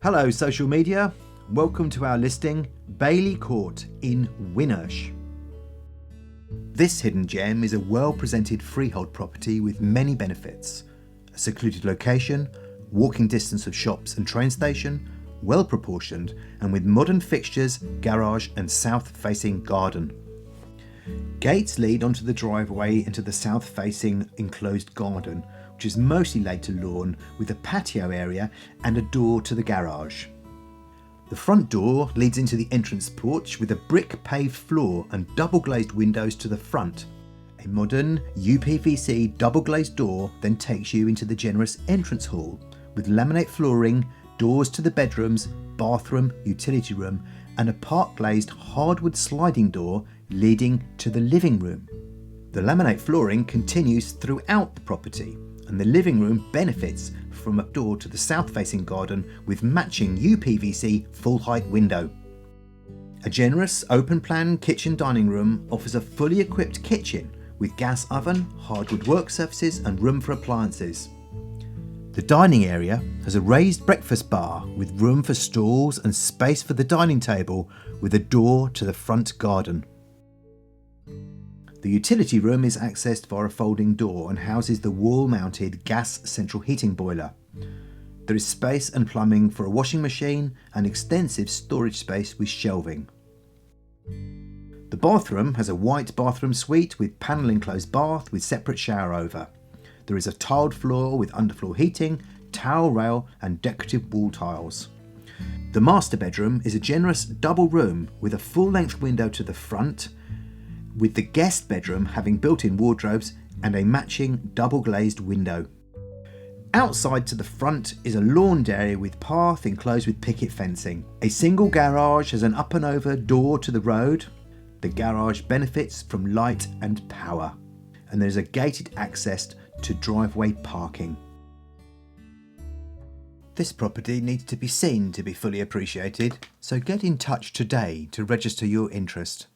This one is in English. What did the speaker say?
Hello social media, welcome to our listing, Bayley Court in Winnersh. This hidden gem is a well-presented freehold property with many benefits. A secluded location, walking distance of shops and train station, well proportioned and with modern fixtures, garage and south-facing garden. Gates lead onto the driveway into the south-facing enclosed garden, which is mostly laid to lawn with a patio area and a door to the garage. The front door leads into the entrance porch with a brick paved floor and double glazed windows to the front. A modern UPVC double glazed door then takes you into the generous entrance hall with laminate flooring, doors to the bedrooms, bathroom, utility room and a park glazed hardwood sliding door leading to the living room. The laminate flooring continues throughout the property and the living room benefits from a door to the south-facing garden with matching UPVC full-height window. A generous open-plan kitchen dining room offers a fully equipped kitchen with gas oven, hardwood work surfaces and room for appliances. The dining area has a raised breakfast bar with room for stools and space for the dining table with a door to the front garden. The utility room is accessed via a folding door and houses the wall-mounted gas central heating boiler. There is space and plumbing for a washing machine and extensive storage space with shelving. The bathroom has a white bathroom suite with panel enclosed bath with separate shower over. There is a tiled floor with underfloor heating, towel rail and decorative wall tiles. The master bedroom is a generous double room with a full-length window to the front, with the guest bedroom having built-in wardrobes and a matching double-glazed window. Outside to the front is a lawned area with path enclosed with picket fencing. A single garage has an up and over door to the road. The garage benefits from light and power, and there is a gated access to driveway parking. This property needs to be seen to be fully appreciated, so get in touch today to register your interest.